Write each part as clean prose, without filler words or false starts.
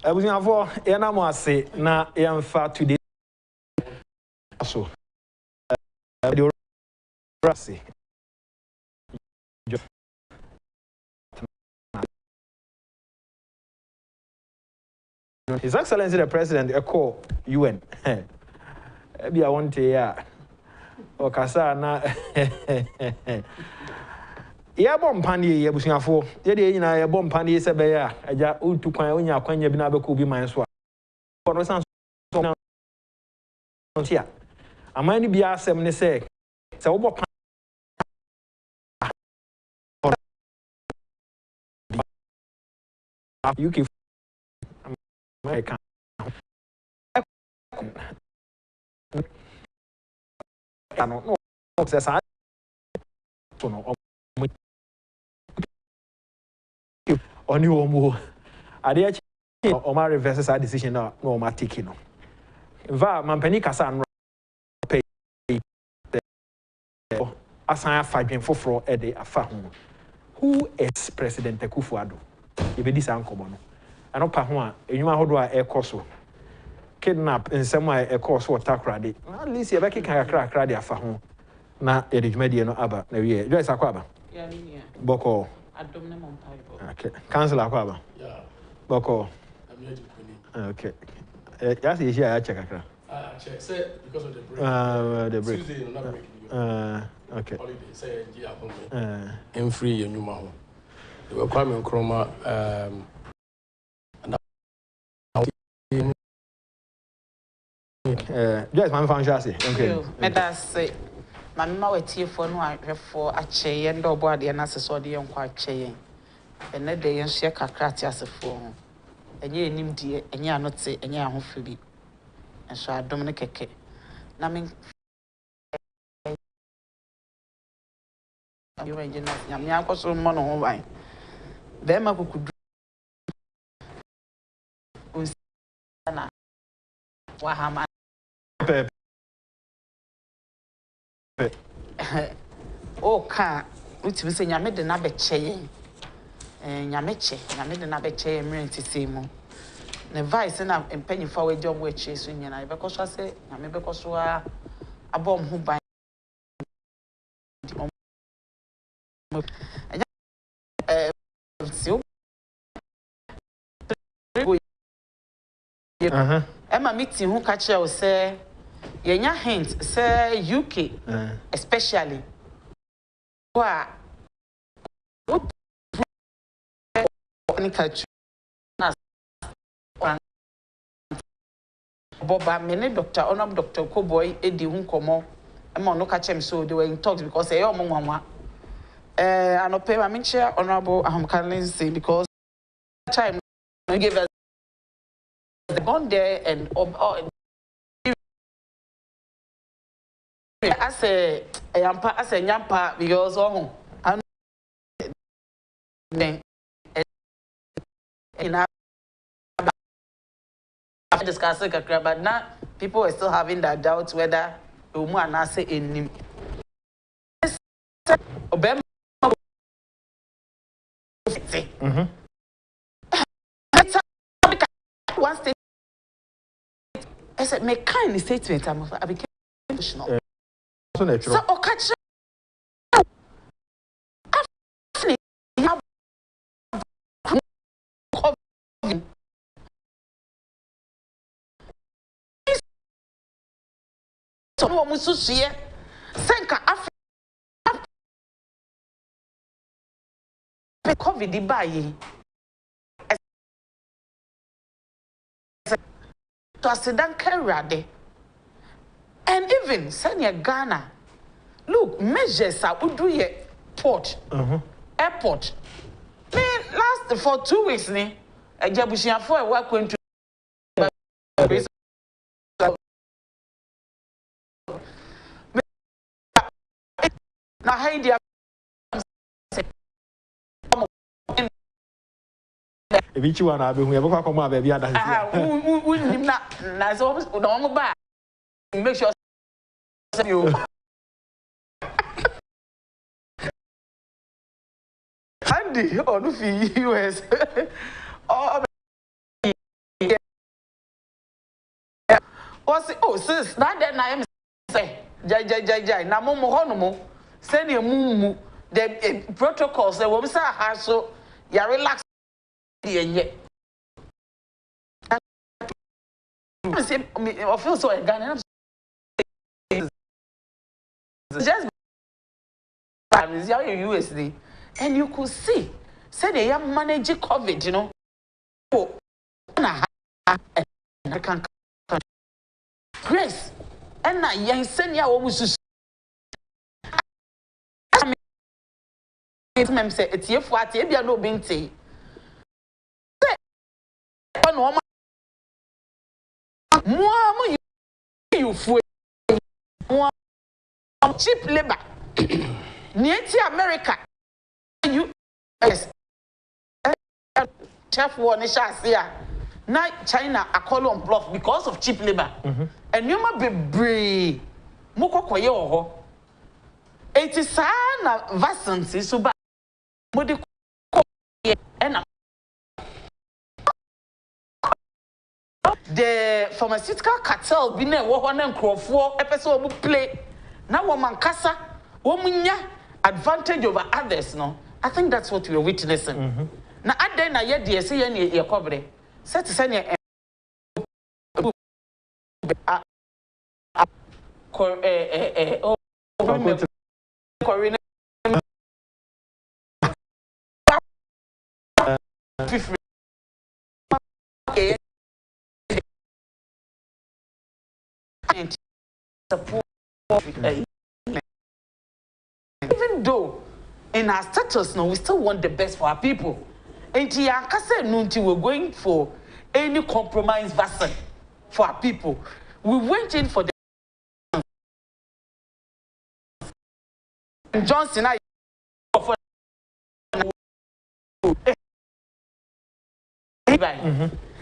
Abusiafo yana mo ase na yamfa today so the rasi His Excellency the President call UN be I want to ya o kasa na ya bom panie ya busiafo ye de nyina ya bom panie se be ya aja utu kwan onya kwanya bi na abeko bi man so a no san so tia amani bi asem ne se wo bo UK America no se sa so no oni omo ade o ma reverse that decision na no ma take no va mampani kasa no pay asan afadwen foforo e de afa ho who is President Akufo-Addo e be disa nkomo no ano pa ho a enwuma hodo a ekoso kidnap nsem a ekoso otakrade at least e be keka kakra de afa ho na e de dwumade no aba na wie Joyce akwaba ya ni ya boko adom ne mompaibo okay council akwaba yeah boko okay ya say here ya check kakra check say because of the break Tuesday no break okay holiday say Agyapong em free enwuma ho they were coming chroma just man fan shasi okay me da say mama ma wetiefo no ahwefo akyeye ndo obo ade na seso de yenkwa akyeye ene de yenhye kakra ti asefo ho enye enim die enye anote enye ahofe bi enso adom ne keke na me ayo enje na nyame akoso mo no ho ban be ma kukudu na wa hama o ka utimi se nyame de na be kyeye nyame de na be kyeye mmerentisi mu ne vice na empanyifa we job we kye so nyina be koso ase nyame be koso a abom ho ban Emma meeting who catch you say yenya hint say UK especially what country Boba mene doctor onam Dr. Koboy edi hu komo Emma no catch him so they were in talks because they all mwanwa anope ma menche honorable Ahomkalensi because time we gave us the bond there and as a yampa as a nyampa because discussing but now people are still having that doubt whether umu anase enim one state I said make kind statement I became emotional so natural so okache so no mususuye senka COVID bayi to asidan kerade and even senior Ghana look measures are udu ye port airport me last for 2 weeks ni Agyapong e work into na hide ebichi wa na abehu ye bokwa komo ababi adansi nim na so no ba make sure you Andy on fi US Oh, sis, that then I am say, jai, na mo honomo, send your mumu, the protocols, the woman has so ya relax and yet. I feel so again. Just USD, and you could see, say they are managing COVID, you know. Oh, American Grace, and I young senior always say it's your fault, you are no binty. More you fool, more cheap labor. Near America, US, chef one is here. Now China are call on bluff because of cheap labor. And you might be brave. Moko koyo. It is sana vacancy so bad. Modi and the pharmaceutical cartel be there. What one crop episode play. Now woman kasa, womunya advantage over others. No, I think that's what we are witnessing. Now at then I yet the say any your cover. Set to send even though in our status now we still want the best for our people. And we're going for any compromise vaccine for our people. We went in for the Johnson.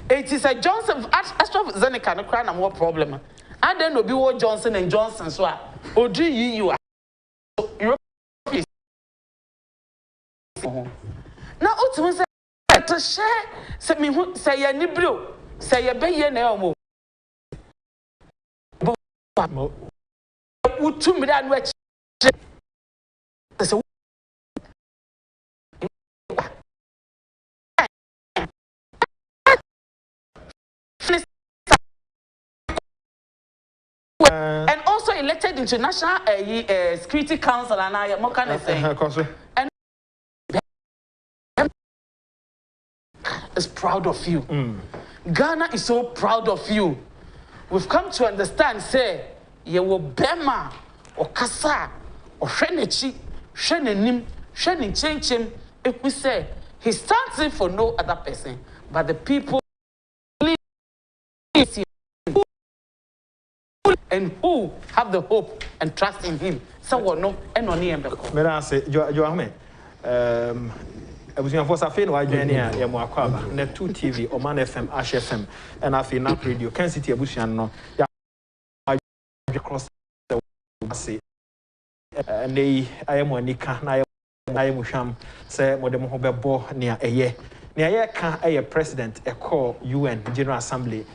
It is a Johnson AstraZeneca no crown more problem. And then be what Johnson and Johnson so or do you are now ultimately to share say me say ya nibro say ya be ye na omo utu mi da no achi and also elected into National Security Council and I am kind of saying and is proud of you. Ghana is so proud of you. We've come to understand, say, ye will bema or kasa or shenechi, shenenim, shenichenchim. If we say he stands in for no other person, but the people and who have the hope and trust in him. Someone no and on him. Merase, Joahme. Abusia for Safin wa dwene a ye mo akwaba na 2 TV Oman FM Ash FM and afi na radio Kencity Abusia no ya cross the say nei ayemo anika na ayemo hwam say modem ho bebo ne eye ne eye ka eye president e call UN General Assembly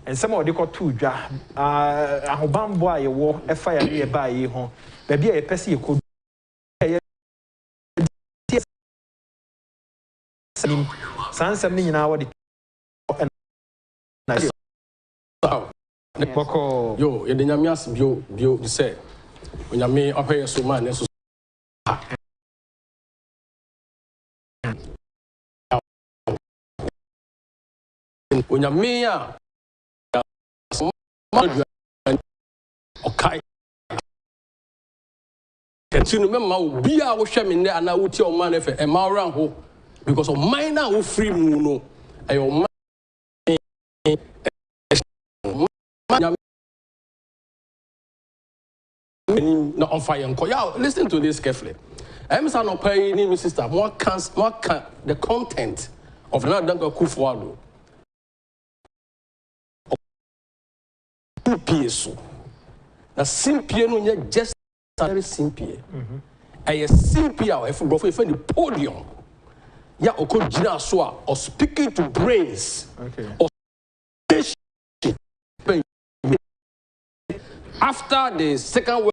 and some of the call two dwa ahobambo a ye wo e fire ye ba yi ho ba bia ye pese ye ko Sansam ni nyina wadi yo ye de nyame as bio say onyame opeye so man ne so onyame a okay continue me ma obi a wo hwe me ne ana wo ti o man efe e ma ran ho because of minor who free no ayo no on fire. Listen to this carefully. I'm saying no pay ni sister. What can the content of another akufo-addo? Simple. Na simple no just very simple. Simple if go for the podium. ya oko jina so or speaking to brains. Okay. Or after the Second World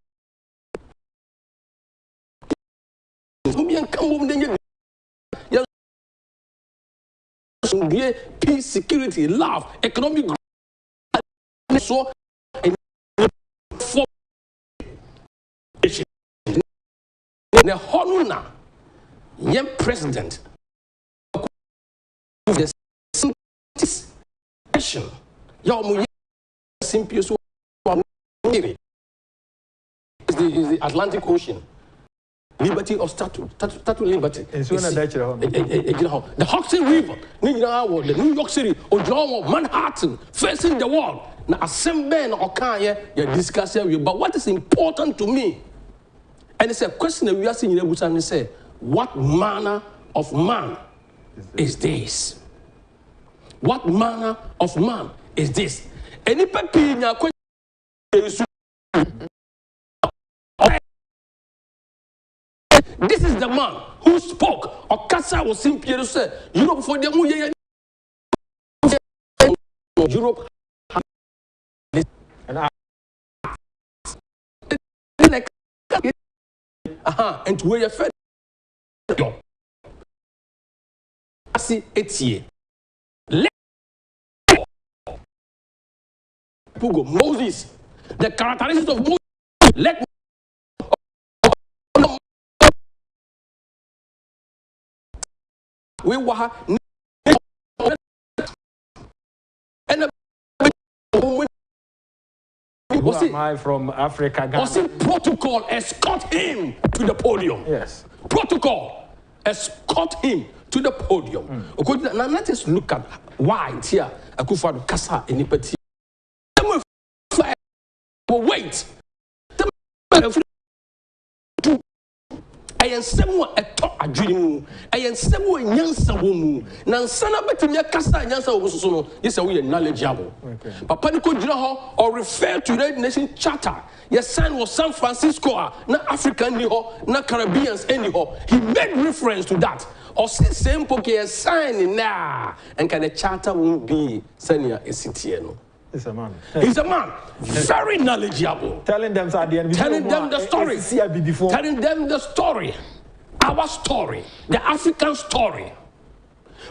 War, peace, security, love, economic growth. So the Honuna, young president, the session, is the Atlantic Ocean. Liberty of statue liberty. The Hudson River, the New York City, or Manhattan, facing the wall. Now, assemble or can you discuss here, but what is important to me? And it's a question that we are seeing in the Busan and say, what manner of man is this? What manner of man is this? Any papinya this is the man who spoke. Okasa was simply to say, Europe for the Europe and to where you fed. I see it's here. Moses, the characteristics of Moses, let we were and was it I from Africa? Was it protocol escort him to the podium? Yes. Protocol escort him to the podium. Now let us look at why here akufo-addo kasa anybody. Wait. I am someone a talk a dream. I am someone yansa womu. Nansana betimi akasa yansa wo so no. Yes, we are knowledgeable. Papa ni ko jira ho or refer to the nation charter. Yes, son was San Francisco, na African ni ho, na Caribbeans any ho. He made reference to that. Or same poke sign na and can the charter won't be senior a city no. He's a man. He's a man. Very knowledgeable. Telling them the story. Telling them the story. Our story. The African story.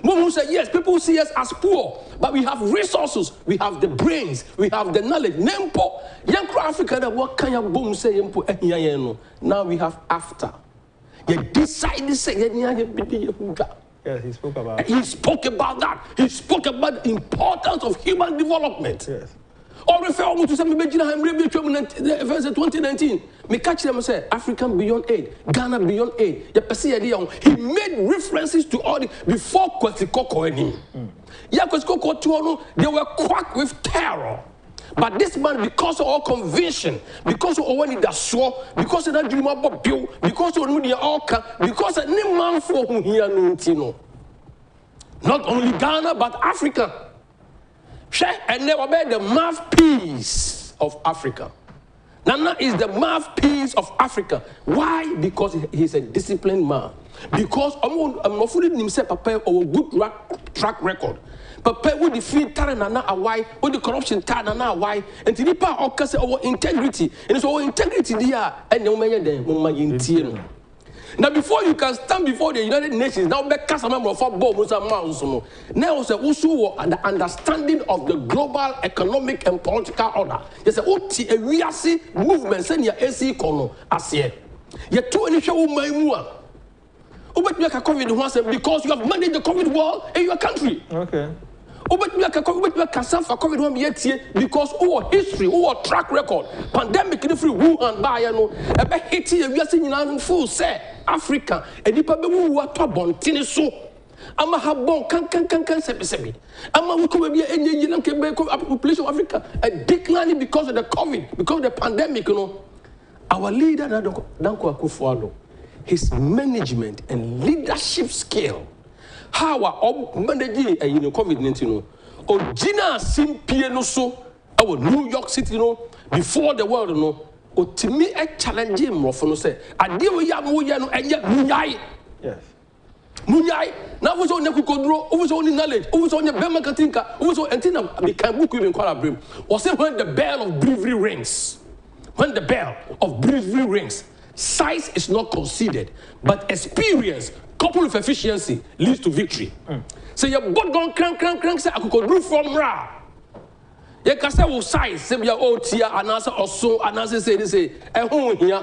Who say yes, people see us as poor, but we have resources, we have the brains, we have the knowledge. Nempo, young Africa, what kind of boom say now we have after. You decide to say yes, he spoke about it. He spoke about that. He spoke about the importance of human development. Yes. Or refer to some verse 2019. Me catch them and say African beyond aid, Ghana beyond aid. He made references to all the before Kwesi Koko any. Yeah, Kwesi Koko they were cracked with terror. But this man, because of all conviction, because of all that saw, because of that dream about bill, because of the alka, because of any man for whom he no. Not only Ghana, but Africa. And they were the mouthpiece of Africa. Nana is the mouthpiece of Africa. Why? Because he's a disciplined man. Because I'm not fully himself a good track record. Papa would defeat Nana away, with the corruption Nana away, and the Nipa Okase our integrity. And it's our integrity there, and no man then. Now, before you can stand before the United Nations, now make a member of football, now also the understanding of the global economic and political order. Yes, we are see movement send your AC kono as here. You two initial my COVID because you have managed the COVID war in your country. Okay. Because our history, our track record, pandemic free Wuhan by no, a hit here we are seeing full say Africa, and the people who are top on so. I'm a habon can sepi. I'm a any population of Africa a declining because of the COVID, because of the pandemic, you know. Our leader Danko Akufo-Addo, his management and leadership skill. How are managing COVID-19? Gina Simpie no so our New York City no before the world no. To me a challenge him for no say. I deal with no and yet. Yes. Munyai, now was on Yakukodro, over on knowledge, over on your Bema Katinka, over and Tina became book in Qualabrim, was it when the bell of bravery rings? When the bell of bravery rings, size is not considered, but experience coupled with efficiency leads to victory. So your boat gone crank, say I could do from Ra. You can say size, say your old tia, and answer or so, and answer say, a home here.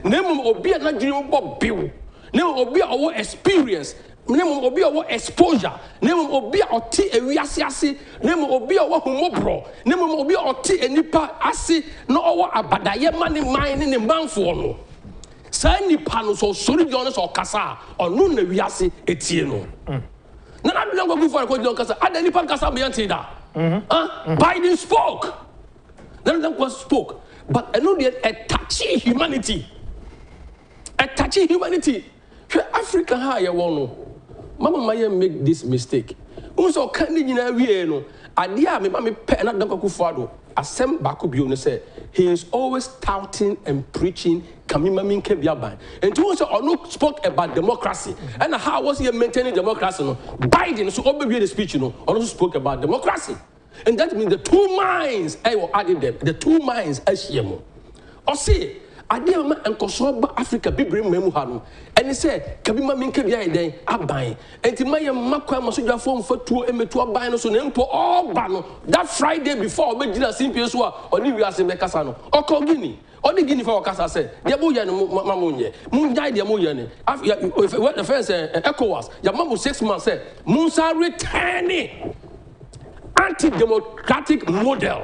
Name will be a Nigerian Bob Bill. Name will be our experience. Name will be our exposure. Name will be our tea and reasiasi. Name will be our humobro. Name will be our tea and nipa asi. No our abadaye money mine in the man for no. Sani panos or sorry Jonas or Kasa or no reasi etieno. Nana don't go for a question Kasa. Ada nipa Kasa beyond Biden spoke. Then was spoke. But I know a touchy humanity. A touchy humanity. Africa high one. Mama Maya make this mistake. Also, can you know? Adia me mama pe na danko akufo-addo. Asem baako bi o say he is always touting and preaching kamima minke biaban. And to also ono spoke about democracy. And how was he maintaining democracy no? Biden so obewie the speech no. Also spoke about democracy. And that means the two minds I will add them. The two minds ahiemo. Or say Adia ma enkoso Africa bibrim memu ha no. And he said, Kabima minke bia den aban. Enti maye makwa masojwa fo mfatuo emetu aban no so na mpo all ba no. That Friday before obegina simpie so a oni wiase mekasa no. Okogini. Oni gini for okasa say, "Dia bo ya no mamunye. Mun jai dia mo ya ne. What the first ECOWAS, ya mamu 6 months say, Munsa returning anti-democratic model.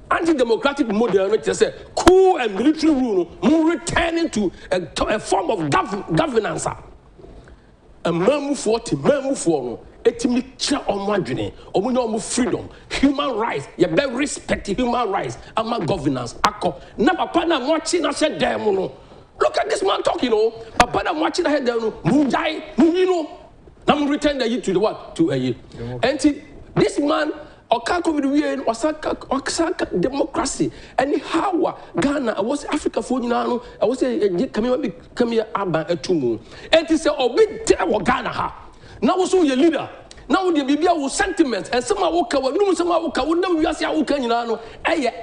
Anti-democratic model, which is a coup and military rule, returning to a form of governance. A memu for etimicha omwadwene, omunyo freedom, human rights, you better respect human rights, ama governance. Ako na papa na mwachi na se demo no. Look at this man talking, no. Papa na mwachi na he demo no. Munjai, munino. Na mu return the to the what? To a year. And this man Osaka democracy. Anyhow, Ghana, I was Africa for you now. I was a come here about a tumu. And he said, oh, big Ghana. Now, so your leader. Now, the Bibia will sentiments and some would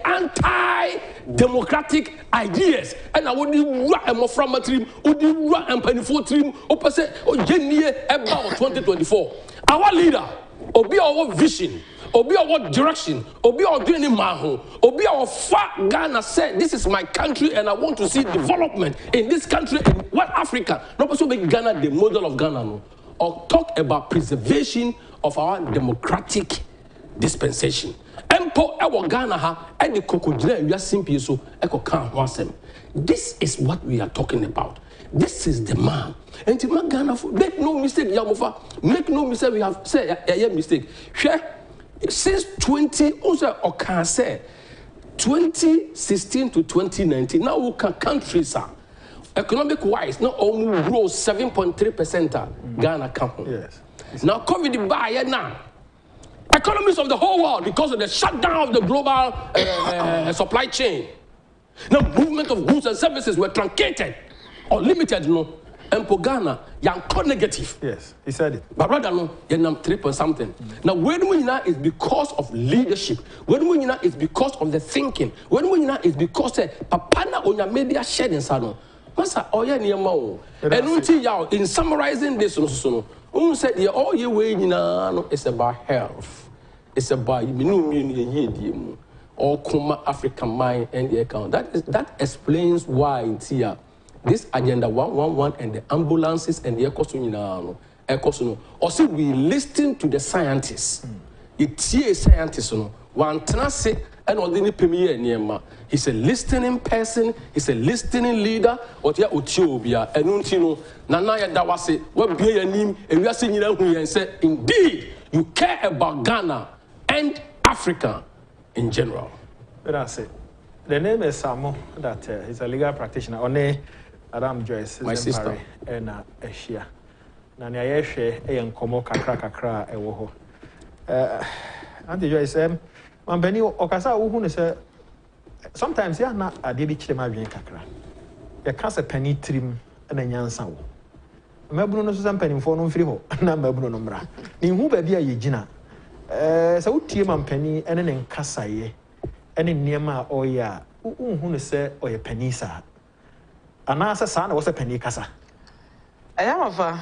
anti-democratic ideas. And I would do a more from a trim, would do a penny for trim, opposite or Jenny about 2024. Our leader, obe our vision. Obi our direction, Obi our doing maho, Obi our far Ghana said, this is my country and I want to see development in this country in what Africa. Not also make Ghana the model of Ghana, no. Or talk about preservation of our democratic dispensation. Empo our Ghana ha and the kokojina we are simply so eko kan wasem. This is what we are talking about. This is the man. And to make Ghana make no mistake, Yamofa, make no mistake, we have said a mistake. Share. Since 2016 to 2019, now we can countries are economic wise, now almost grow 7.3% Ghana company. Yes. Now COVID by now. Economies of the whole world because of the shutdown of the global supply chain. Now movement of goods and services were truncated or limited, you know. And for Ghana, you're negative. Yes, he said it. But rather, no, you're 3 point something. Now, when we know is because of leadership. When we know is because of the thinking. When we know is because Papana on your media shedding sano. Masa, oh yeah, near Mao. And until you in summarizing this, no, said, yeah, all your way, you know, it's about health. It's about you all Kuma African mind and the account. That explains why it's here. This agenda 111 and the ambulances and the ecosuno. Or see, we listen to the scientists. It's a scientist, one transit and ordinary premier near. He's a listening person, he's a listening leader, or the Utiobia, and Untino, Nanaya Dawase, what be your name, and we are seeing you and say, indeed, you care about Ghana and Africa in general. That's it. The name is Samo, that he's a legal practitioner. One Adam Joyce, my sister, and Asia. Nani Ayeshe, a Komo Kakra, a woho. Auntie Joyce, Mambeni Okasa, who say sometimes you are not a debit chema kakra. You cast a penny trim and a yansaw. mabunu no so sampani mfo no mfiri ho na mabunu no mra ni hu ba bia ye gina sa wotie mampani ene ne nkasaye ene niema oya unhu ne se oye pani sa ana sa na wo se pani kasa ayamafa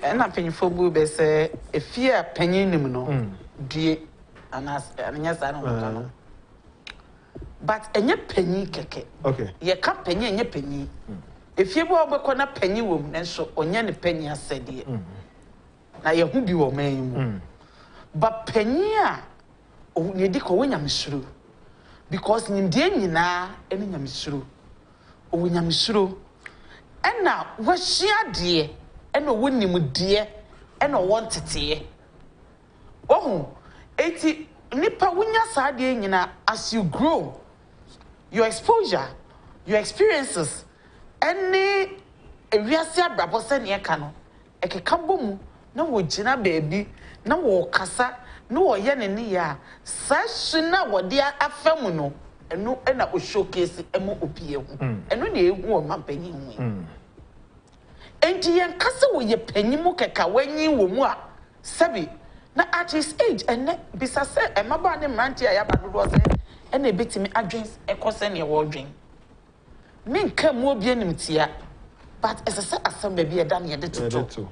ena panifo bu be se efia panyin nim no die ana anya sa no no but enye panyin keke okay ye ka panyin enye panyin efie bu obekọ na panyin wom nenso onye ne panyin asede na ye hu bi wo man mu ba panyin a ye di ko wonyamsuro because nimdie nyina ene nyamsuro o wonyamsuro ena wahia de ena wonimdie ena wontete ohu eti nipa wonya saade nyina as you grow your exposure your experiences any ewiase abrabo se ne ka no ekeka bomu na wo gina baabi na wo kasa na wo ye ne ya sashina wo de afamu no eno na o showcase emo opie hu eno na ehu o mapanyi hu enti yen kasa wo ye panyimu keka wanyi wo mu a sabi na at his age ene bisa se emaba ne mranti a ya badodo se ene betimi adwens ekose ne wo dwen min ka mu obi anim tia but esese asem ba bi e da ne de toto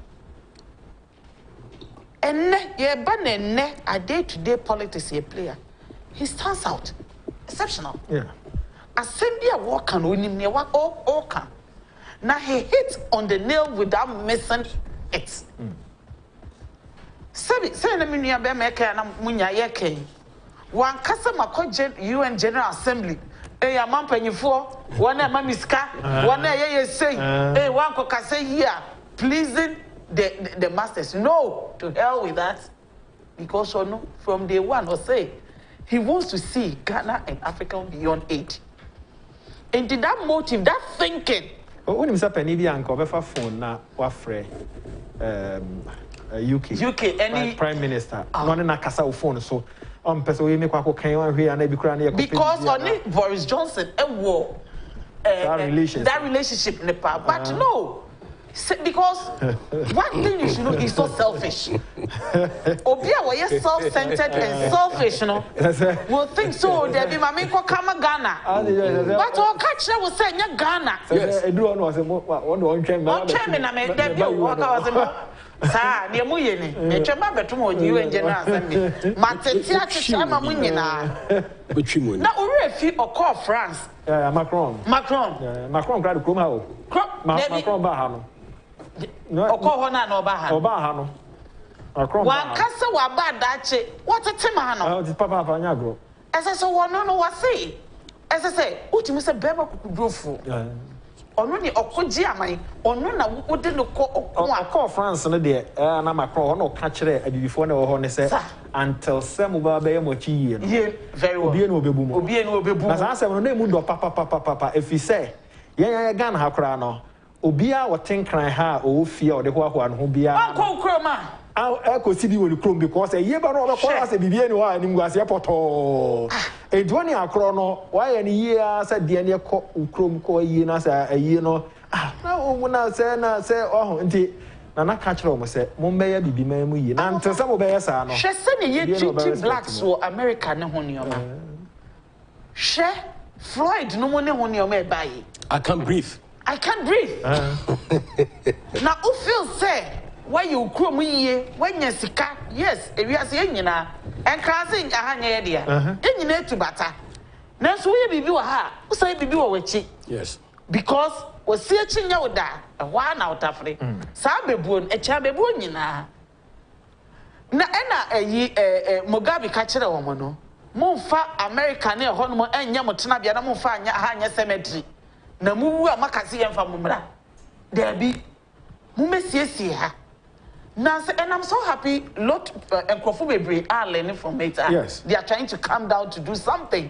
ene ye ba na ene a day to day politics ye player he stands out exceptional yeah asem bi a wo kan onim ne wa all kan na he hit on the nail without missing it say na minu ya be make na munya ye kan wan kasa makoje UN General Assembly ya mampanyifo wana mamiska wana ye say wan ko kasa here pleasing the masters. No, to hell with that, because from day one or say he wants to see Ghana and Africa beyond aid. And did that motive, that thinking. When you say penny bi anko be fa phone na wa frɛ UK any prime minister no na kasa o phone so person we make kwa kan wan hwe ana bi kura na ye because only Boris Johnson that relationship ne pa but no because one thing you should know is so selfish. Obia we are self-centered and selfish, no. Will think so. There be mami ko kama Ghana. But all catch will say nya Ghana. Yes. I do one train. One train na me there be walk was sa ne mu ye ni. Me twema betum o UN General Assembly. Matete a chama mu nyina. Otwimu. Na ori efi okọ France. Macron. Macron grad kroma o. Macron ba ha no. Okọ na oba ha. Oba ha no. Macron. Wan kasa wa ba dache. What a tema ha no. Oh, papa nya gro. Ese so wono no wase. Ese say, utimi se beba kukudrofo. Ono ni okoji aman. Ono na wode no ko okọ France no de na Macron ono ka kire abibifo na wo ho ne se until some ba be mochi yie no. Ye very well. Obie no obebu mo. Obie no obebu. Na sa asem no na emu do papa efi se ye Ghana ha kra no. Obia wotenkran ha o fie o de ho no ho bia. Anko kroma. Eko sidi wo krom because ye ba no be call as bibie ni wa ni ngwase poto. Edwani akro no wa ye ni ye asa de ne ko krom ko ye na sa ayi no na o na se oh nti na ka kire o mo se mo mbeya bibi man mu yi na nte se mo beya sa no. Hwe se ne ye treat blacks wo America ne ho nioma. Hwe Floyd no mo ne ho nioma e bayi. I can't breathe. Now who feels say why you krom yiye when you sika yes ewiase enyina enkrase ahanya ye dia enyina etubata na so ye bibi wa ha wo say bibi wa wachi yes because wo sie chinya wo da ehwa na utafre sa bebuo echa bebuo nyina na ena Mugabe ka kire wo mo no momfa America na ehɔ no mo enya mo tena bia na momfa anya ahanya cemetery na muwu a makase yemfa mumra there be mumesiesie ha now, and I'm so happy. Lot akufo-addo are learning from it. Yes. They are trying to come down to do something.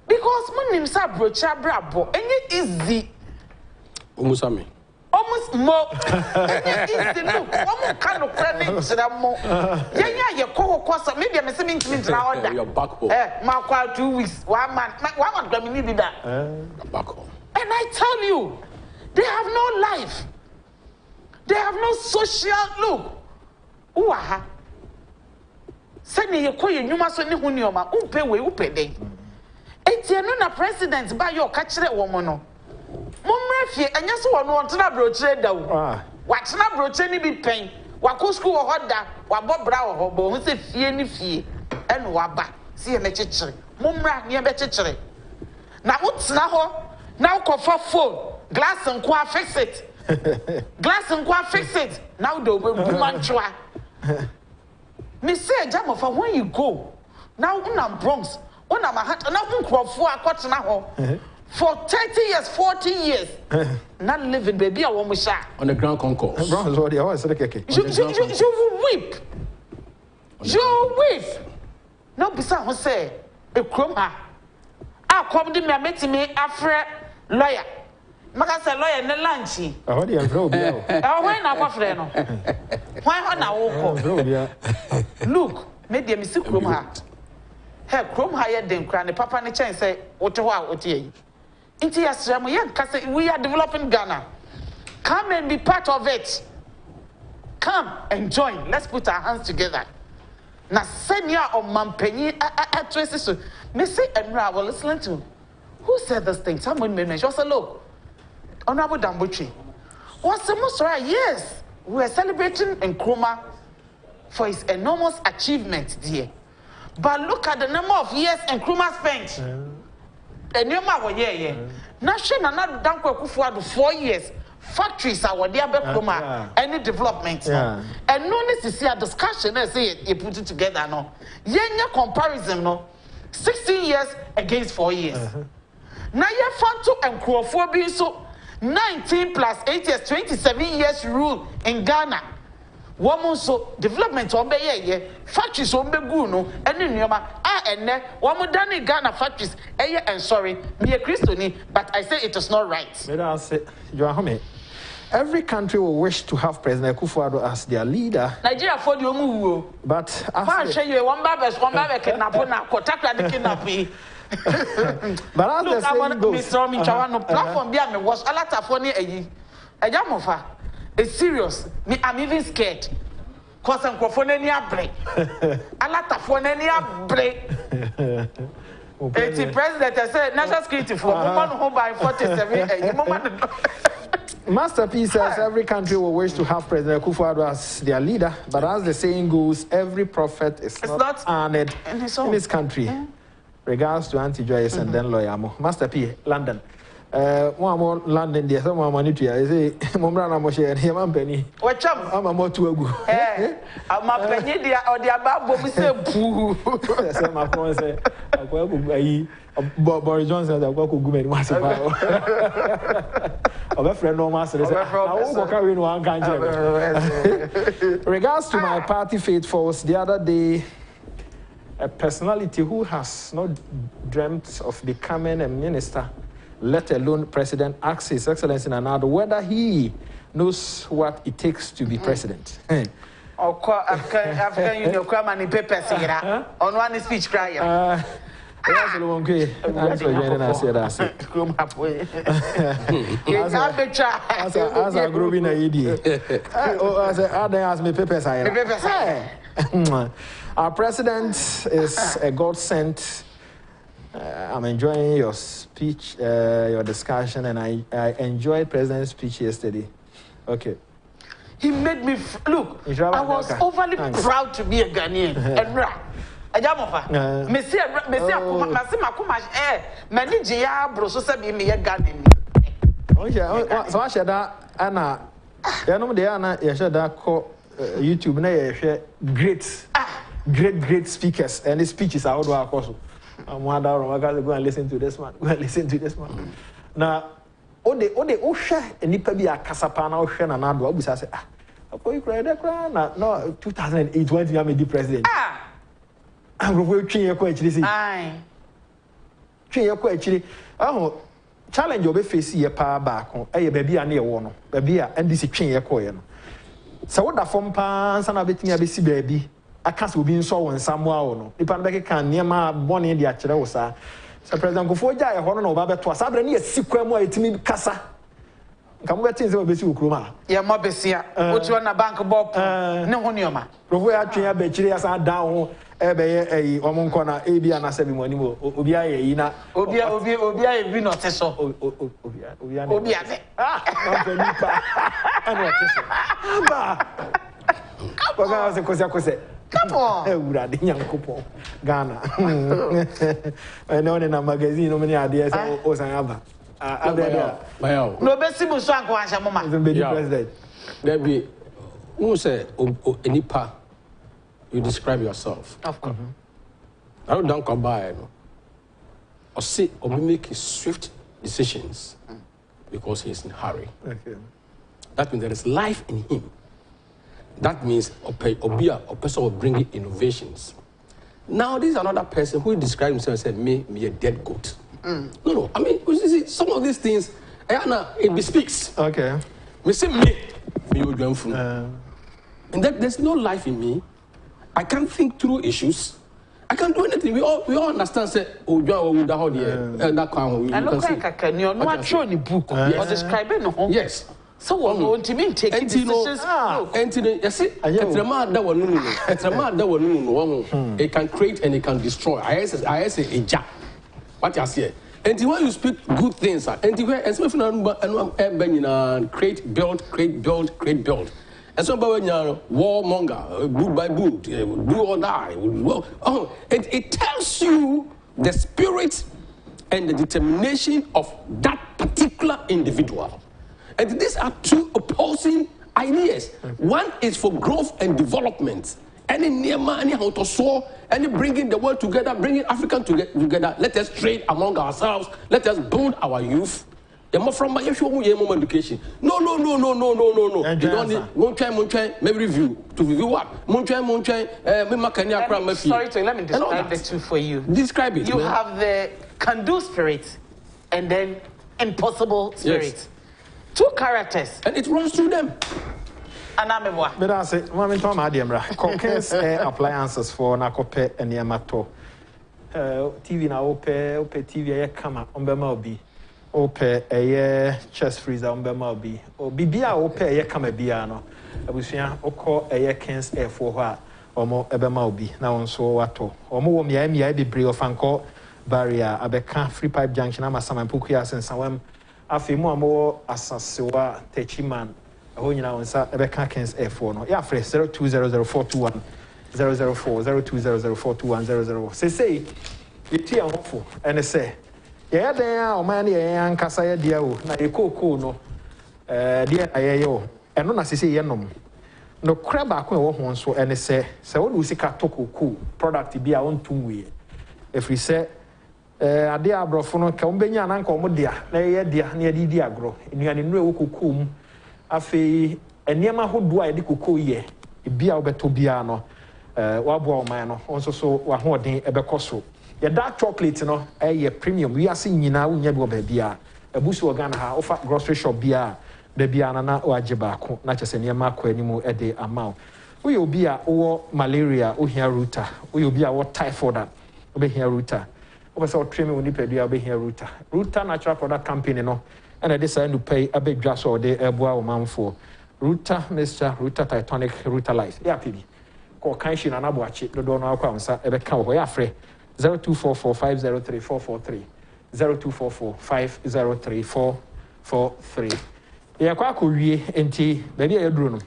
Because when sa brocha brabo, any easy. Almost more. Easy look. One kind of credit to them more. Yeah, you co-cost. Maybe I'm saying to order. Your back home. Mark 2 weeks. 1 month. 1 month. Let me need that. Back home. And I tell you, they have no life. They have no social look. Uwaha. Send ye koye nyuma so ne hunioma. Umpe we upe de. Etienu na president ba yo kachire womono. Mumre fie anya so wono ontena brochire da wo. Watena brochire ni bi pen. Wako school hoda, wabobra ho bo hu se fie ni fie. Eno waba. Si ye mechechire. Mumra ni mechechire. Na utena ho, na ukofa phone, glass and kwa fix it. Glass and kwa fix it. Now do manchwa. Me say Agyapong when you go. Now una Bronx, una Manhattan, now unkrofo akotena ho. For 30 years, 40 years. Not living baby a woman on the Grand Concourse. You will weep. You weep. No bisa ho say e krom ha. Come to me, I met me after lawyer. Maka say lawyer ne lunch. What do you bro? Why na kwa frɛ no? Why na wo ko? Look, me dey me see krom ha. Hey, krom ha ye den kra ne papa ne chen say wote ho a wote yi. Inti yasra mo ye nka say we are developing Ghana. Come and be part of it. Come and join. Let's put our hands together. Na senior or mampenyi atwese so. Me say Enra was listening to. Who said this thing? Someone made mention. I said, look, Honorable Dambuchi. What's the most right? Yes, we are celebrating Nkrumah for his enormous achievement there. But look at the number of years Nkrumah spent. Enyoma wo ye. Na she na na Dankwa Akufo-Addo 4 years. Factories are there Nkrumah any development. And no necessary a discussion say you put it together no. Yenya comparison no. 16 years against 4 years. Now you found to Nkrofo being so 19 plus 8 years, 27 years rule in Ghana. Woman so development on be ye factories on be good no any nyoma ene woman done in Ghana factories and sorry me a Christian but I say it is not right. Every country will wish to have President Akufo-Addo as their leader. Nigeria for the omu. But as one barber kidnap na kotakra de kidnap. But as the saying goes, platform be me was alata for ni eyi. Agyapong it's serious. Me I'm even scared. Cause Nkrofo na ni abre. Alata for na ni abre. The president said national security for woman who by 47 Masterpiece says every country will wish to have President Akufo-Addo as their leader, but as the saying goes, every prophet is not honored in his country. Regards to Auntie Joyce and then Lawyer Mo. Master P, London. One more London, there's some money to you. I say, Mombrana Moshe and him and Penny. What chum? I'm a more to a good. I'm a penny or the above, we say, pooh. My phone say, Boris Johnson, I'll go to Gumen. Of a friend, no master. I won't carry one country. Regards to my party faithfuls, the other day, a personality who has not dreamt of becoming a minister, let alone president, asked His Excellency Nana whether he knows what it takes to be president. African Union crime and papers here. On one speech crying. As a growing idea. As I ask me papers, our president is a God sent. I'm enjoying your speech, your discussion, and I enjoyed President's speech yesterday. Okay. He made me look. I was overly proud to be a Ghanaian. And Agyapong, Messi, many Jia Broso said me a Ghanaian. Oh yeah, so I said that Anna. You know the Anna. You should that call YouTube. Now you share great speakers, and the speeches are all also. I'm wondering, I gotta go and listen to this man. Go and listen to this man. Now, share and nipa be a kasapana or share and ado. I say, you cry that cry. No, 2008 when you made the president. I'm going to change your question. Aye. Change your question. Oh, challenge your face here power back on. Hey, baby, I near one. Baby, and this is change your coin. So what the form pants and everything I be see baby. I can't be so in somewhere or no. If I'm back can near my bonnie in the actual so President Akufo-Addo I want to know about to us. I don't need a secret more to me casa. Come where things will be so kroma. Ya mo besia. What you na bank bob ne ho nioma. Provo ya twen abechire ya sa down ebe ye omo nko na ebi ana se bi mo ni mo obi aye yi na obi aye bi no te so obi ane na pe nipa ana te so aba ko ga se kose come on ewura de nyankopon Ghana na magazine no many ade say o san aba abeda no be sibu so anko anhya mama president there be who say enipa you describe yourself. Of course. I don't come by, or say, or make swift decisions because he is in a hurry. Okay. That means there is life in him. That means a person will bring innovations. Now, this is another person who described himself and said, me a dead goat. No. I mean, you see, some of these things, it bespeaks. Okay. Me say me you and that there's no life in me. I can't think through issues. I can't do anything. We all understand. Say, oh, that kind. I look like you no actually in the book or describing no home. Yes. So what want to mean taking decisions? You see, it can create and it can destroy. I say a jack. What you say? And when you speak good things, and create, build. And so, warmonger, boot by boot, do or die. And it tells you the spirit and the determination of that particular individual. And these are two opposing ideas. One is for growth and development. Any Nema, any how to sow, any bringing the world together, bringing African together. Let us trade among ourselves. Let us build our youth. From my education. No. You don't need Moonchain, maybe review. To review what? Moonchain, sorry, let me describe the two for you. Describe it. You have the can-do spirit and then impossible spirit. Yes. Two characters. And it runs through them. But I say, Mammy Tom Adiamra, Cockens appliances for Nacope and Yamato. TV na ope TV come on Bemobi. Ope a chest freezer on Bemobi. O Bibia ope a kama biano. Abusia oko a Kens air for her or more Ebemobi. Now on so wato. Or more Miami, be brave of Fanco barrier, Abeka free pipe junction, Amasam Pukias and Sawam. Afimo more Asasewa Techiman. When you know, Rebecca Kens F4 no. Yeah, fresh 0200421004 0200421000. Say, you tea hopeful and say, yeah, there are many young Casaya Diao, na a cocoa no, dear Ayo, and no, as say, Yanom. No crab, I can't so and say, so what we see Katoko cool product be our own 2 way. If we say, a dear brofono, Cambania and Uncle Modia, near the agro, in your new cocoon. Afi eniema hodo a yede kokoo ye bia obeto bia no wabo oman no onso so wa hoden ebekoso ye dark chocolate no premium we ase nyina wonya bi oba bia abusu Ghana ha ofa grocery shop bia da bia na waje baako na chese eniema akọ animu ede amount we obi a wo malaria wo hia router we obi a wo typhoid a obe hia router obe se o treme woni pedua obe hia router natural product company no and I decided to pay a big gas or the airboy man for Ruta, Mr. Ruta Titanic, Ruta Life. Yeah, Pidi. Call Kanshin and Abuachi, the donor accounts at the cow. Yeah, free 0244503443 0244503443. Yeah, Quaku, and tea, baby, a drone.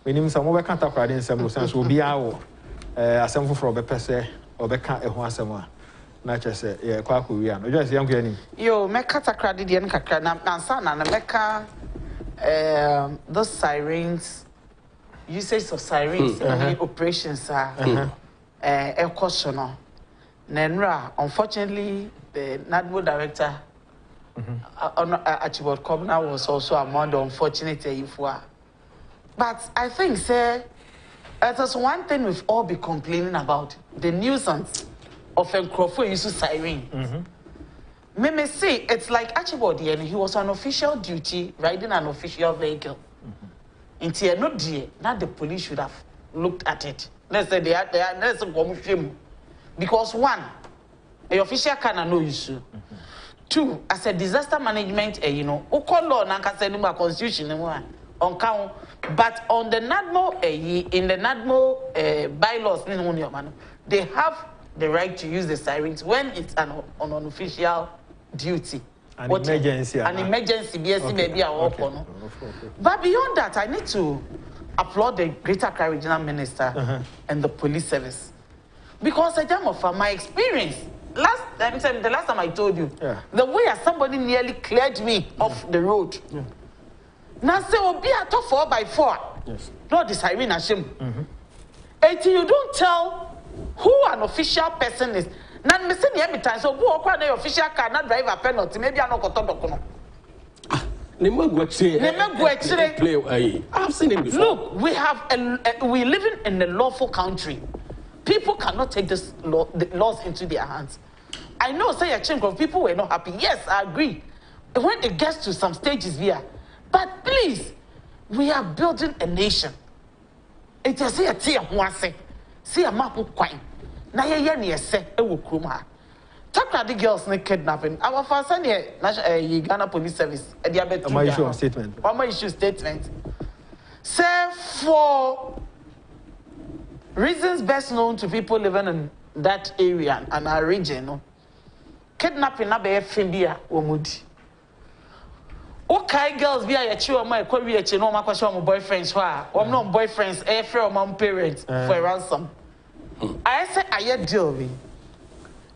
We need some over can't acquire in some sense will be our assemble for a pesse or Becca a once a month. Not just yeah, Quaku, we are just young getting. Yo, Mecca credit and Cancana and Mecca those sirens, usage of sirens, operations are a caution. Nenra, unfortunately, the NADMO director, Agyapong Kobna, was also among the unfortunate if. But I think, sir, there's one thing we've all been complaining about the nuisance of a Crawford use siren. Me say it's like Agyapong, and he was on official duty riding an official vehicle. In here, not dear, not the police should have looked at it. Let's say they are let's go because one, the official can know issue. Two, as a disaster management, you know, law na constitution on count, but on the NADMO, in the NADMO bylaws, they have the right to use the sirens when it's on unofficial duty. An emergency. An emergency, BSC maybe a walk on. But beyond that, I need to applaud the Greater Accra Regional Minister and the police service. Because of my experience, the last time I told you, the way somebody nearly cleared me off the road. Now say, oh, be a top 4x4. Yes. Not the siren Hashim. Until you don't tell who an official person is. Now, me say every time, so go across the official car, not drive a penalty. Maybe I'm not going to I've seen him before. Look, we live in a lawful country. People cannot take the laws into their hands. I know, say a chunk of people were not happy. Yes, I agree. When it gets to some stages here, but please, we are building a nation. It is a tear one say, see a map of quine. Na ye say e wo krom ha. Takra the girls ne kidnapping. Our first here Ghana Police Service e dia betu. Am issue statement. Am issue statement. Say for reasons best known to people living in that area and our region, no. Kidnapping na be fibia omudi. Okay, girls be a chill my career no ma kwasho my boyfriends wa. No boyfriends e free my parents for ransom. I say I deal with.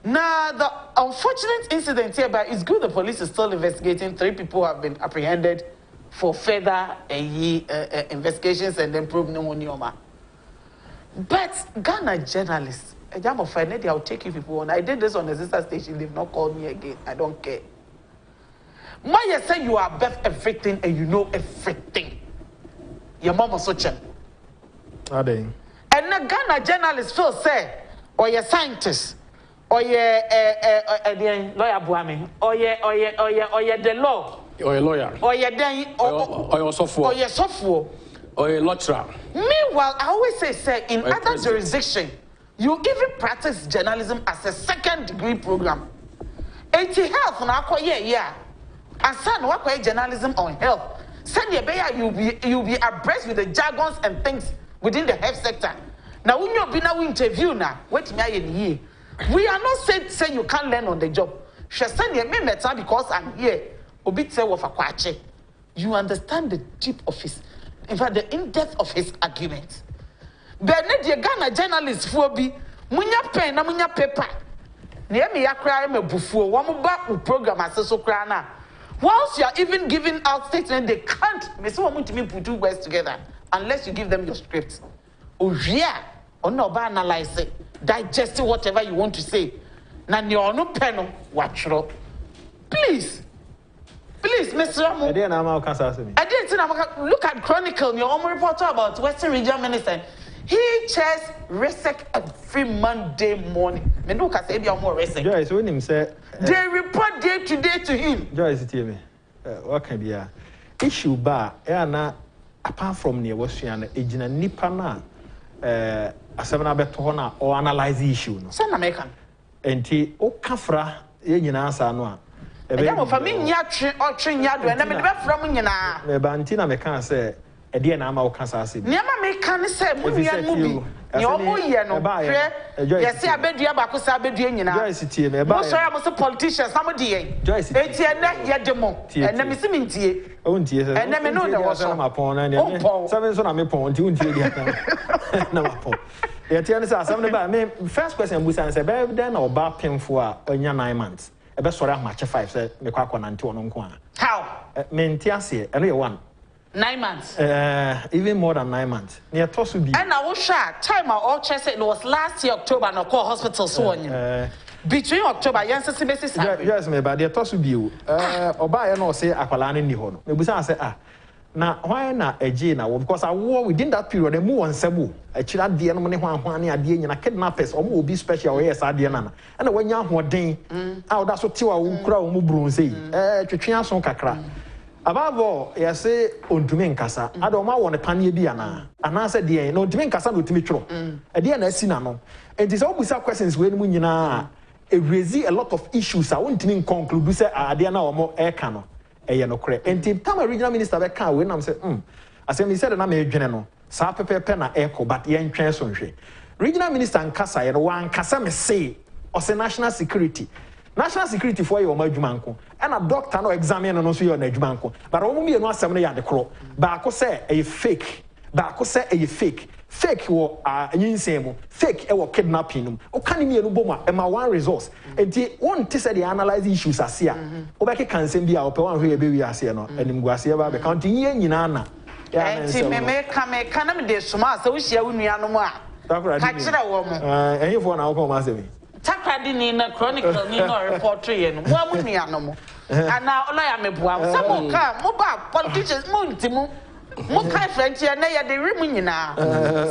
Now the unfortunate incident here, but it's good the police is still investigating. 3 people have been apprehended for further investigations and then probe no one. But Ghana journalists, I'll take you people on. I did this on the sister station. They've not called me again. I don't care. Maya say you are above everything and you know everything. Your mama such a. Are they? And the Ghana journalists feel say, or your scientists, or your lawyer Buami, or your the law, or a lawyer, or your then, or your software, or your software, or a lecturer. Meanwhile, I always say in other jurisdictions, you even practice journalism as a 2nd-degree program. 80 health na yeah. And son, what journalism on health? Send your baby, you'll be abreast with the jargons and things within the health sector. Now, when you've been an interview now, wait me we are not saying you can't learn on the job. She send you me because I'm here. You understand the deep of his, in fact, the in-depth of his arguments. But the Ghana journalists for be munya pen na munya paper. Near me ya cry me bufu. One back program as so crana. Once you are even giving out statements, they can't. Me so want to put 2 words together unless you give them your script. Oh yeah, or no, but analyze it, digest whatever you want to say. Now you no pen watch up. Please, Mr. Ramu. I didn't look at Chronicle. Your own reporter about Western Region Minister. He chairs RESEC every Monday morning. Me no can say be more RESEC. Joyce, when him say they report day to day to him. Joyce, tell me, what can be a issue bar? Na apart from near Washington, ejina nipa na asema beto na or analyze the issue no. Say na American. Enti o kafra ye nyina asa no a. Ebe for me nya twe nya do na me be fra mu nyina. Me ba nti na me kan say e de na ama o kan sa ase. Niama me kan say mu nua mu bi. Ni omo ye no hwe. Ye say abedua ba ko say abedua nyina. Joyce tie me ba. Mo so ya mo say politicians na mo de yen. Joyce. Enti ene ye de mo. Ene me si me ntie. O ntie se. Ene me no de wo so. Na mapon na ne. Seven so na me pon nti ntie dia na mapon. Ye tie ne say asem ne ba me first question busa say be den na oba pemfo a onya 9 months. Ebe sori ahmache 5 say me kwa nante ono nko a. How? Me ntie ase eno ye 1. 9 months. Even more than 9 months. Near Tosubi. And I was sure time I all said it was last year October and I call hospital so on. Between October, yes, yes, me but near Tosubi. Oba ya no say akwalane ni ho no. Me busa say na why na eje na because I war within that period dem won sebu. Achira de no ne hwan ne ade nyina kidnappers omo obi special yes ade na na. Na wanya hoden. Oda so tiwa wo kura wo mu brun sei. Twetwe aso kakra. Above all, you say ontumi nkasa. Adoma won panie bi ana say de no ontumi nkasa no otumi tworo. E de na asi na no. Enti say obusa questions we mu nyina raise a lot of issues. I want to conclude say Adiana or more air cano. No correct. And the time regional minister that can win, I'm saying, I said, he said, I'm a general. Sa pepe na echo, but yen transonje. Regional minister and Kasa, and one Kasa me say, or say national security. National security for your majumanko. And a doctor no examine and also your nejumanko. But only no assembly at the crow. But I could say a fake. But I could say a fake. Fake or insane. Fake or kidnapping. O can me no boma and my one resource. And the one to say the analyze issues as here. Obeke can send be out one who be as here no. And in Guasia by counting yen nana. And me come de suma so we share with me no more. Catch a woman. And you for now come as me. Takradi ni na chronicle ni no report yen. Wa mu nua no mo. And now I am a boy. Some come mo ba politicians mo ntimu. Mo kai French ya na ya de rimu nyina.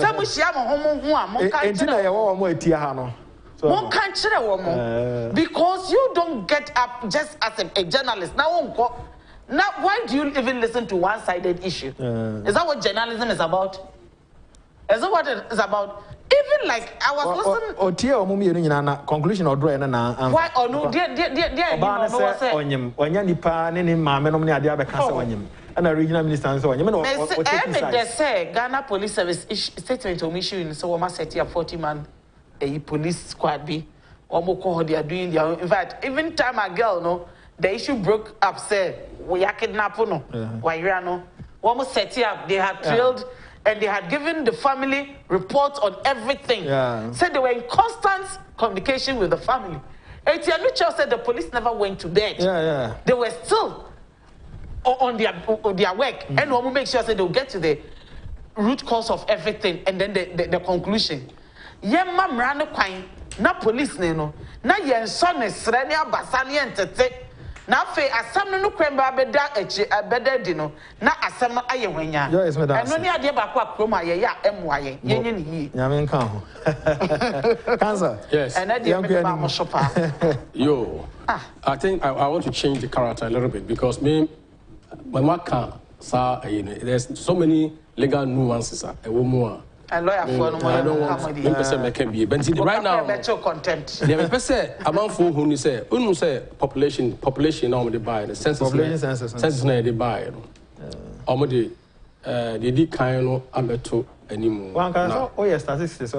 Some share mo ho a mo kai. Entina ya wo mo etia ha no. Mo kan kire wo mo. Because you don't get up just as a journalist. Now, why do you even listen to one-sided issue? Is that what journalism is about? Is that what it is about? Even like I was listening. Otie omumi enu nyina na conclusion odro ene na. Why or no? Dear, Oba na say onyem. Onya nipa ne ne maame no ne ade abeka say onyem. And a regional minister say onyem no. They say Ghana Police Service statement on issue so we set up 40-man a police squad be. Omo they are doing their. In fact, even time a girl no. The issue broke up, said, we are kidnapped, no. Why you know? Almost set it up, they had trailed and they had given the family reports on everything. Said they were in constant communication with the family. Etienne said the police never went to bed. They were still on their work. And we will make sure that they'll get to the root cause of everything and then the conclusion. Yemma mrano kwine, na police no. Na yen son is rene abasani entete. Na fe asam no kwemba beda di no na asam no aye hwanya eno ne ade ba kwa krom aye ya emwaye yenye ne yi nyame nka ho cancer yes and ade be ba mo sopa yo I think I want to change the character a little bit because me when I can say there's so many legal nuances a woman and lawyer for no more. I don't want can be. But right now, content. The person among four who say, say population now they buy the census. Census now they buy. Almost they did kind of abeto anymore. One can oh yes, statistics.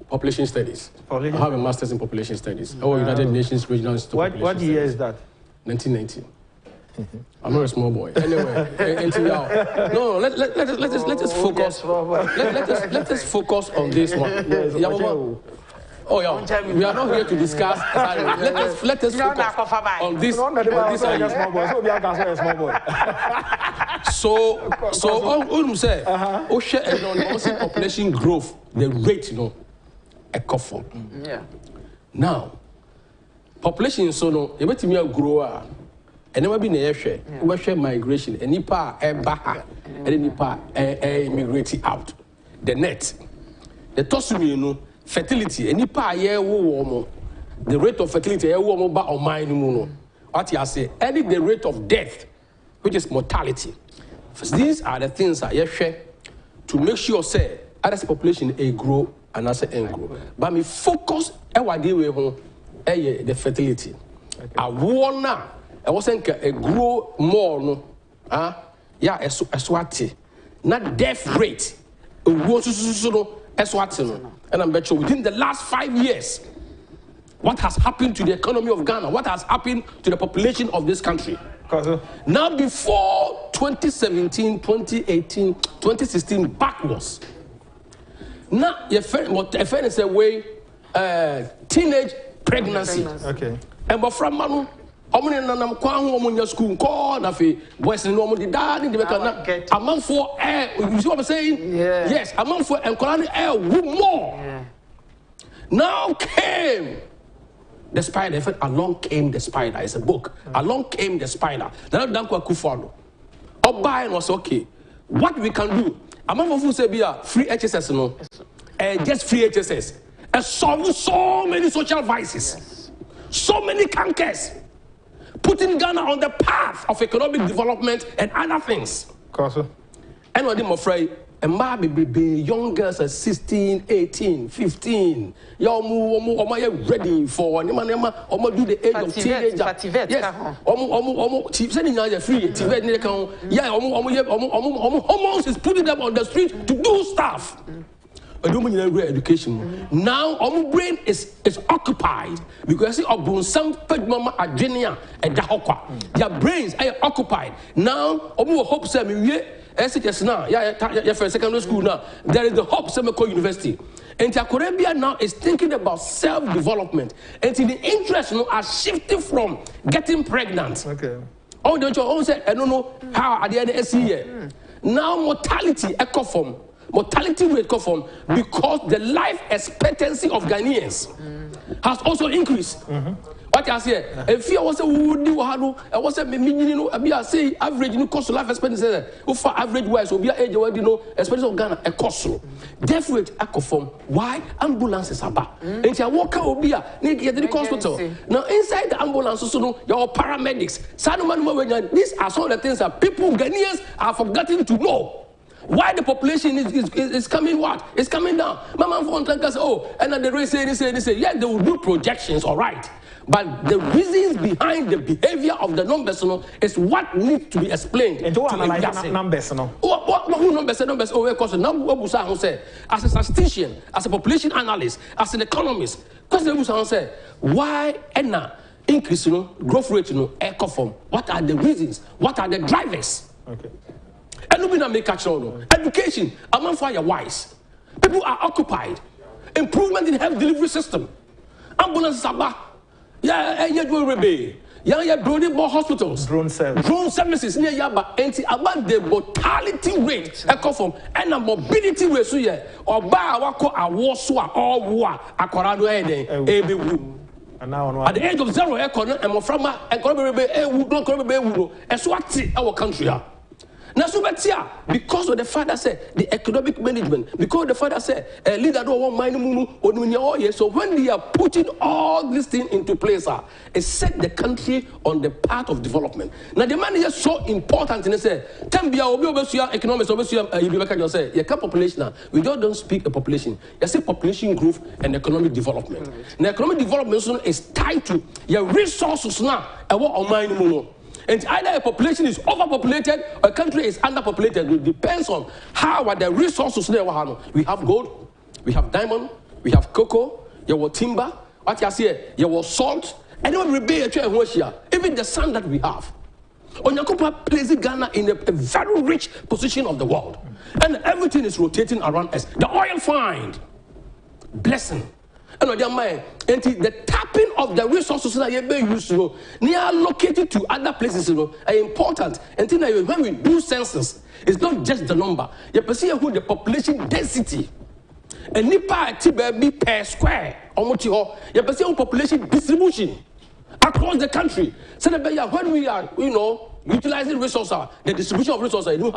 Population studies. I have a master's in population studies. United Nations Regional Institute. What year is that? 1990. I'm not a small boy. Anyway, until now. No, let us focus. Let us focus on this one. Oh yeah, we are not here to discuss. Let us focus on this. So say, share population growth, the rate, a coffin. Yeah. Now, population so no, you bet me a grower. And never been a share. We share migration. And nipa back and nipa immigrate out. The net. The tosumi fertility. And nipa the rate of fertility ba on mine what you say? Any the rate of death, which is mortality. These are the things that you share to make sure say other population grow and as grow. But me focus the fertility. I wanna. I wasn't a grow more, no. Yeah, a swati. Not death rate. A swati. And I'm bet you within the last 5 years, what has happened to the economy of Ghana? What has happened to the population of this country? Now, before 2017, 2018, 2016, backwards. Now, your friend is a way teenage pregnancy. Okay. And but from Manu. Omunenam kwan ho omunya school ko na fe boys no omu dida ni de beka na amanfo you see what I'm saying? Yes, amanfo enkola ni more. Now came the spider. Along came the spider. It's a book. Along came the spider. Then akufo-addo. Obai was okay. What we can do? Amanfo say be free HSS no. Just free HSS. And solve so many social vices. So many cankers. Putting Ghana on the path of economic development and other things. And what I'm afraid, and maybe young girls at 16, 18, 15. You're ready for do the age of teenager. Yes, sending out free. Yeah, hormones is putting them on the street to do stuff. I don't mean education. Now our brain is occupied because some mama agenia and their brains are occupied. Now our hope now, yeah, for secondary school now. There is the hope Semeko University. And Arabia now is thinking about self-development. And the interest are shifting from getting pregnant. Okay. Oh, don't you all say I don't know how at the end of the year. Now mortality mortality rate come from because the life expectancy of Ghanaians has also increased. What I say, if you was a woody wahado, I was a minimum, I say average cost of life expectancy. For average wise, will be age expectancy of Ghana a cost. Death rate from why ambulances are bad. And you walk out be the hospital. Now inside the ambulance, your paramedics. These are some of the things that people Ghanaians are forgetting to know. Why the population is coming what? It's coming down. Mama phone say, oh, and then they say, yeah, they will do projections, all right. But the reasons behind the behavior of the numbers is what needs to be explained. And do analyze numbers, no? What numbers? Oh, of course, now say, as a statistician, as a population analyst, as an economist, because say, why increase growth rate echo form? What are the reasons? What are the drivers? Okay. Education, among fire wise. People are occupied. Improvement in health delivery system. Ambulances are back. Building more hospitals. Drone services near Yaba. And about the mortality rate, and the mobility rate, so yeah, or Bawako, a Waswa, or Wa, a Corado, at the age of 0, and Moframa, and Swati, our country. Now, because of the father said the economic management, because the father said leader don't want money, so when they are putting all these things into place, it set the country on the path of development. Now the money is so important. And they say, economics, you can't population. We don't speak a population. You say population growth and economic development. Now economic development is tied to your resources now. And what money. And either a population is overpopulated or a country is underpopulated. It depends on how are the resources there. We have gold, we have diamond, we have cocoa, you have timber, what you say, you have salt, and even the sun that we have. Onyakupa places Ghana in a very rich position of the world. And everything is rotating around us. The oil find, blessing. And the tapping of the resources that you use, they are located to other places, are important. And when we do census, it's not just the number. You perceive who the population density. And nipa be per square. You perceive population distribution across the country. So when we are, utilizing resources, the distribution of resources, and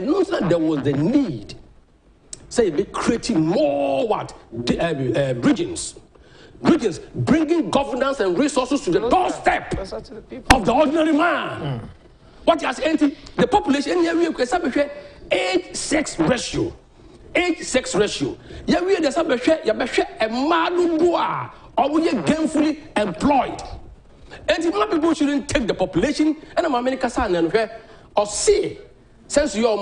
notice that there was the need. Say, be creating more regions, bringing governance and resources to the doorstep of the ordinary man. What you saying? The population here age-sex ratio. Age-sex ratio. Yeah, we are the a man or we are gainfully employed. And if people shouldn't take the population and America or see, since you are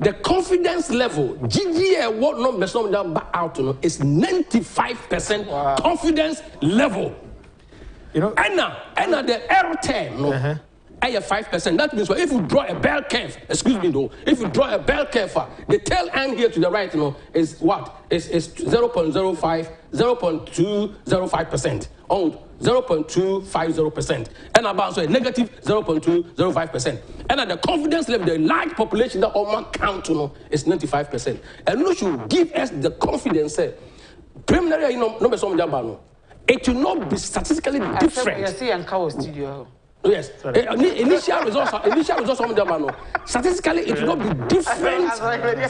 the confidence level, GGA, what numbers out is 95% wow. Confidence level. And the error term, I have 5%. That means if you draw a bell curve, if you draw a bell curve, the tail end here to the right, is what? Is 0.05, 0.205%. On 0.250%. And about a negative 0.205%. And at the confidence level, the large population that all count is 95%. And we should give us the confidence. Preliminary, it will not be statistically different. Yes. Initial results statistically, it will not be different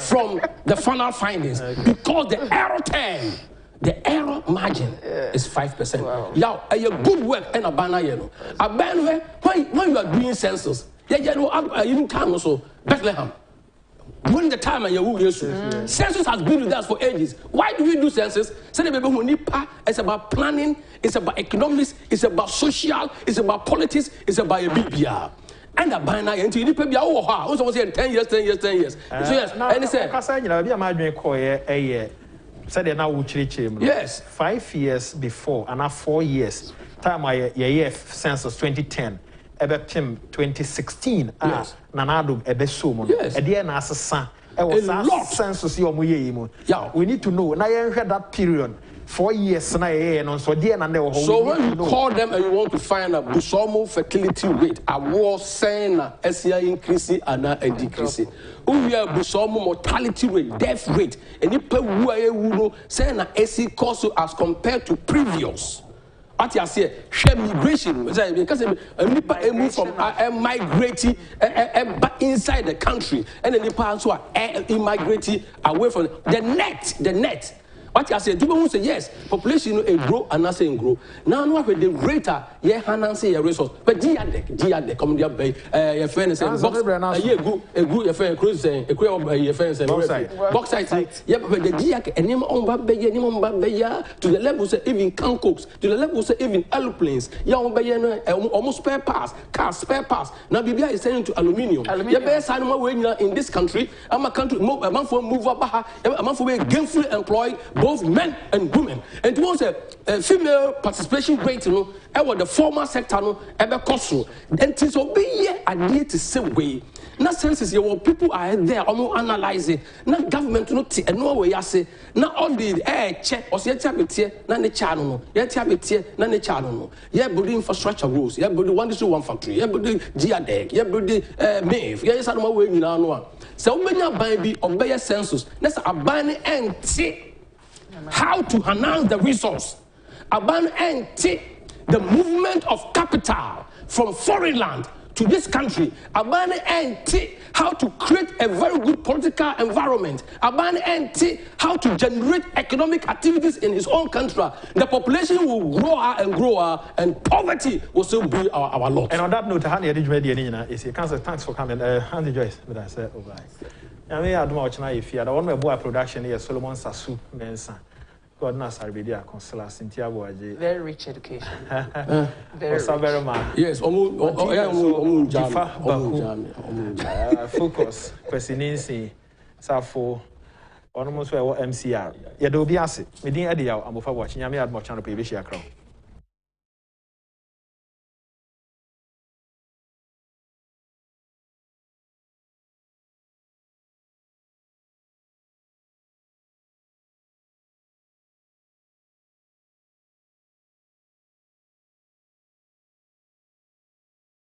from the final findings because the error term. The error margin is 5%. Wow. Yeah, a good work and a banner. A banner when you are doing census, Even time also, Bethlehem. During the time and you census has been with us for ages. Why do we do census? It's about planning, it's about economics, it's about social, it's about politics, it's about a BBR. And a binary into you pay also was 10 years. So yes, and he said, yes, 5 years before and now 4 years. Time I census 2010. Ebepim 2016 yes. Nanado ebesumo yes. na asesa was census yo mu we need to know na yen hwe that period 4 years na no so dey na ho so when you call them and you want to find a busomo fertility rate a war saying na SCI increase and a decrease we have busomo mortality rate death rate any pe wu no saying na SC cost as compared to previous. What you say? Share migration because people move from migrating inside the country, and then people also are immigrating away from the net. What you say? People who say yes, population grow and not saying grow. Now no the rate say resource, but dia come dia bay your friend say box your friend cruise saying your friend say box site yeah but the dia enim on ba bay to the level say even cancokes to the level say even airplanes ya on bay no almost spare parts cars spare parts now bibia is saying to aluminium ya bay say no we in this country am a country man for move up man for gainfully employed both men and women. And once a female participation rate, the formal sector, ever cost. And to so be here, I need to say way. Not census, people are there, almost analyzing. Not government, and no way I say. Not all the check or say, not the channel, yet not the channel. Yeah, but the infrastructure rules, yeah, but the 1 factory, yeah, but the GIADEC, yeah, but the MAVE, yes, I don't know where you know. So many are buying obey census. That's a buying and see. How to harness the resource, abandon the movement of capital from foreign land to this country, abandon how to create a very good political environment, abandon how to generate economic activities in his own country. The population will grow and poverty will still be our lot. And on that note, thanks for coming. Andy Joyce, I said, oh, bye. I mean, I don't watch now if you had one more production here, Solomon Sasu Mensa. God knows I really are consular Cynthia Boaji. Very rich education. Very rich. Yes, focus, Presinency, Safo, almost where MCR. Yeah, there will be asset. We didn't add the hour, I'm watching. I may have more channel, Pay Crown.